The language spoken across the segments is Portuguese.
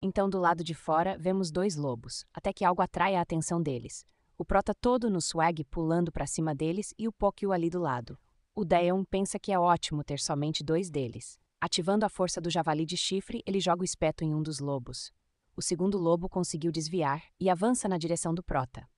Então, do lado de fora, vemos dois lobos, até que algo atrai a atenção deles. O Prota todo no swag pulando para cima deles e o Pokio ali do lado. O Daeon pensa que é ótimo ter somente dois deles. Ativando a força do javali de chifre, ele joga o espeto em um dos lobos. O segundo lobo conseguiu desviar e avança na direção do Prota.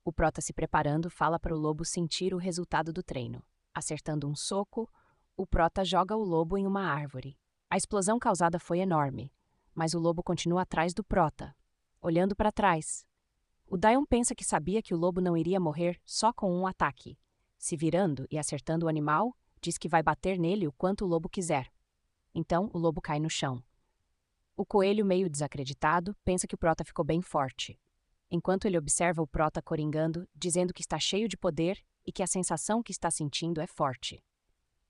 O Prota, se preparando, fala para o lobo sentir o resultado do treino. Acertando um soco, o Prota joga o lobo em uma árvore. A explosão causada foi enorme, mas o lobo continua atrás do Prota, olhando para trás. O Daeon pensa que sabia que o lobo não iria morrer só com um ataque. Se virando e acertando o animal, diz que vai bater nele o quanto o lobo quiser. Então, o lobo cai no chão. O coelho, meio desacreditado, pensa que o Prota ficou bem forte. Enquanto ele observa o Prota coringando, dizendo que está cheio de poder e que a sensação que está sentindo é forte.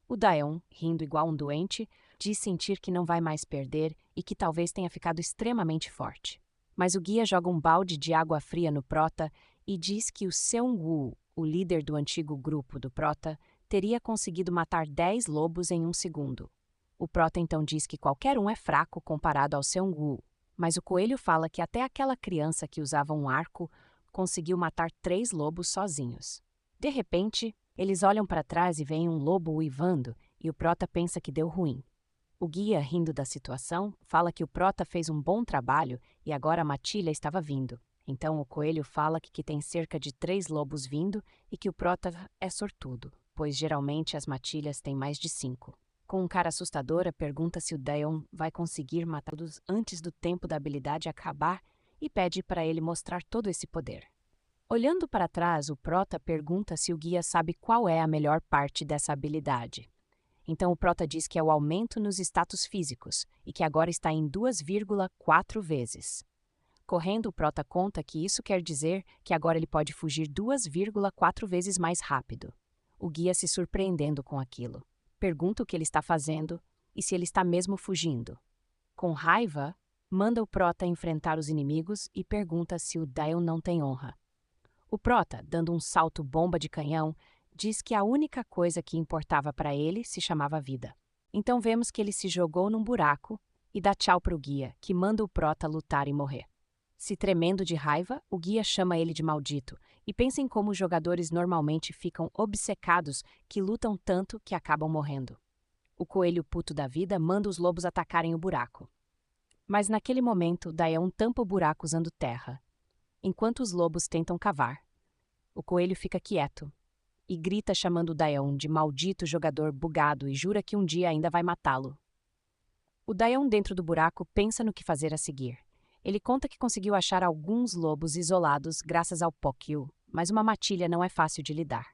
O Daeon, rindo igual um doente, diz sentir que não vai mais perder e que talvez tenha ficado extremamente forte. Mas o guia joga um balde de água fria no Prota e diz que o Seung-woo, o líder do antigo grupo do Prota, teria conseguido matar 10 lobos em um segundo. O Prota então diz que qualquer um é fraco comparado ao Seung-woo, mas o coelho fala que até aquela criança que usava um arco conseguiu matar 3 lobos sozinhos. De repente, eles olham para trás e veem um lobo uivando e o Prota pensa que deu ruim. O guia, rindo da situação, fala que o Prota fez um bom trabalho e agora a matilha estava vindo. Então o coelho fala que tem cerca de 3 lobos vindo e que o Prota é sortudo, pois geralmente as matilhas têm mais de 5. Com um cara assustadora, pergunta se o Daeon vai conseguir matá-los antes do tempo da habilidade acabar e pede para ele mostrar todo esse poder. Olhando para trás, o Prota pergunta se o guia sabe qual é a melhor parte dessa habilidade. Então o Prota diz que é o aumento nos status físicos e que agora está em 2,4 vezes. Correndo, o Prota conta que isso quer dizer que agora ele pode fugir 2,4 vezes mais rápido. O guia, se surpreendendo com aquilo, pergunta o que ele está fazendo e se ele está mesmo fugindo. Com raiva, manda o Prota enfrentar os inimigos e pergunta se o Daeon não tem honra. O Prota, dando um salto bomba de canhão, diz que a única coisa que importava para ele se chamava vida. Então vemos que ele se jogou num buraco e dá tchau para o guia, que manda o Prota lutar e morrer. Se tremendo de raiva, o guia chama ele de maldito e pensa em como os jogadores normalmente ficam obcecados que lutam tanto que acabam morrendo. O coelho puto da vida manda os lobos atacarem o buraco. Mas naquele momento, Daeon tampa o buraco usando terra, enquanto os lobos tentam cavar. O coelho fica quieto e grita chamando Daeon de maldito jogador bugado e jura que um dia ainda vai matá-lo. O Daeon dentro do buraco pensa no que fazer a seguir. Ele conta que conseguiu achar alguns lobos isolados graças ao Pokio, mas uma matilha não é fácil de lidar.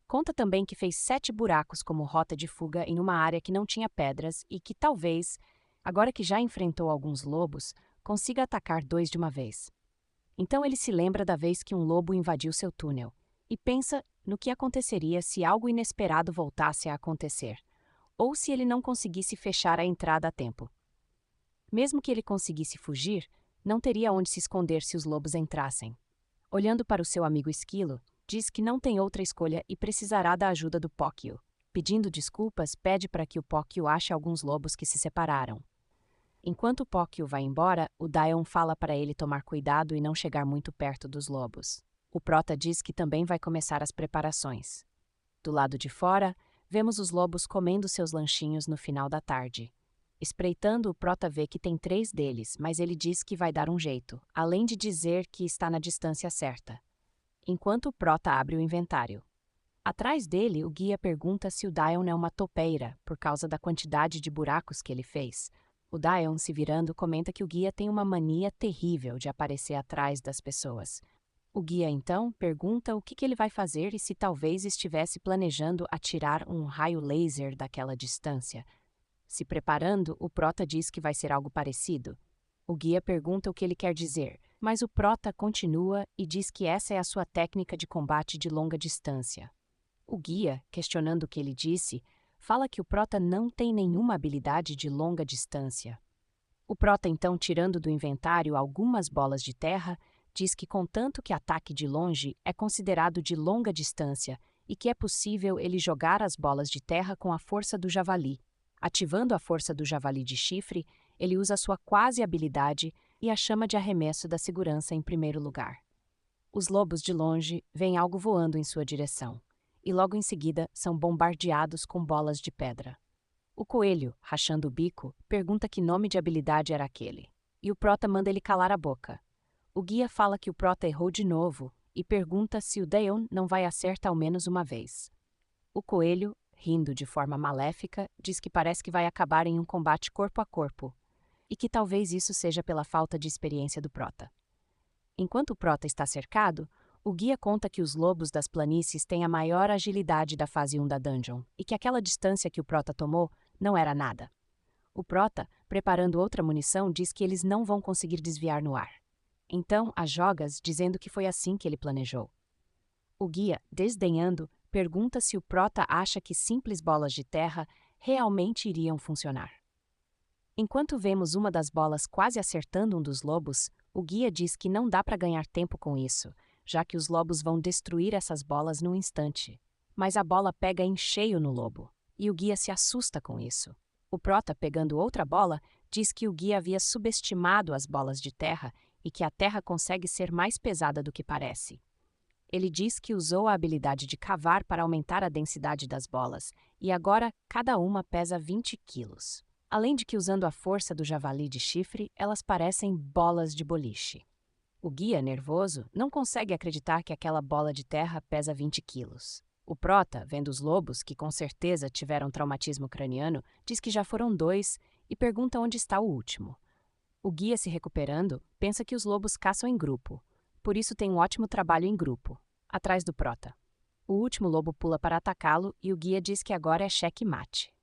Conta também que fez 7 buracos como rota de fuga em uma área que não tinha pedras e que talvez, agora que já enfrentou alguns lobos, consiga atacar 2 de uma vez. Então ele se lembra da vez que um lobo invadiu seu túnel e pensa no que aconteceria se algo inesperado voltasse a acontecer, ou se ele não conseguisse fechar a entrada a tempo. Mesmo que ele conseguisse fugir, não teria onde se esconder se os lobos entrassem. Olhando para o seu amigo Esquilo, diz que não tem outra escolha e precisará da ajuda do Pokio. Pedindo desculpas, pede para que o Pokio ache alguns lobos que se separaram. Enquanto o Pokio vai embora, o Daeon fala para ele tomar cuidado e não chegar muito perto dos lobos. O Prota diz que também vai começar as preparações. Do lado de fora, vemos os lobos comendo seus lanchinhos no final da tarde. Espreitando, o Prota vê que tem 3 deles, mas ele diz que vai dar um jeito, além de dizer que está na distância certa. Enquanto o Prota abre o inventário. Atrás dele, o guia pergunta se o Daeon é uma topeira, por causa da quantidade de buracos que ele fez. O Daeon, se virando, comenta que o guia tem uma mania terrível de aparecer atrás das pessoas. O guia, então, pergunta o que ele vai fazer e se talvez estivesse planejando atirar um raio laser daquela distância. Se preparando, o Prota diz que vai ser algo parecido. O guia pergunta o que ele quer dizer, mas o Prota continua e diz que essa é a sua técnica de combate de longa distância. O guia, questionando o que ele disse, fala que o Prota não tem nenhuma habilidade de longa distância. O Prota, então, tirando do inventário algumas bolas de terra, diz que contanto que ataque de longe é considerado de longa distância e que é possível ele jogar as bolas de terra com a força do javali. Ativando a força do javali de chifre, Ele usa sua quase habilidade e a chama de arremesso da segurança em primeiro lugar. Os lobos de longe veem algo voando em sua direção, e logo em seguida são bombardeados com bolas de pedra. O coelho, rachando o bico, pergunta que nome de habilidade era aquele, e o prota manda ele calar a boca. O guia fala que o prota errou de novo e pergunta se o Daeon não vai acertar ao menos uma vez. O coelho, rindo de forma maléfica, diz que parece que vai acabar em um combate corpo a corpo, e que talvez isso seja pela falta de experiência do prota. Enquanto o prota está cercado, o guia conta que os lobos das planícies têm a maior agilidade da fase 1 da dungeon e que aquela distância que o prota tomou não era nada. O prota, preparando outra munição, diz que eles não vão conseguir desviar no ar. Então, as jogas dizendo que foi assim que ele planejou. O guia, desdenhando, pergunta se o prota acha que simples bolas de terra realmente iriam funcionar. Enquanto vemos uma das bolas quase acertando um dos lobos, o guia diz que não dá para ganhar tempo com isso, já que os lobos vão destruir essas bolas num instante. Mas a bola pega em cheio no lobo, e o guia se assusta com isso. O prota, pegando outra bola, diz que o guia havia subestimado as bolas de terra e que a terra consegue ser mais pesada do que parece. Ele diz que usou a habilidade de cavar para aumentar a densidade das bolas, e agora cada uma pesa 20 quilos. Além de que, usando a força do javali de chifre, elas parecem bolas de boliche. O guia, nervoso, não consegue acreditar que aquela bola de terra pesa 20 quilos. O prota, vendo os lobos, que com certeza tiveram traumatismo craniano, diz que já foram 2 e pergunta onde está o último. O guia, se recuperando, pensa que os lobos caçam em grupo, por isso tem um ótimo trabalho em grupo, atrás do prota. O último lobo pula para atacá-lo e o guia diz que agora é cheque-mate.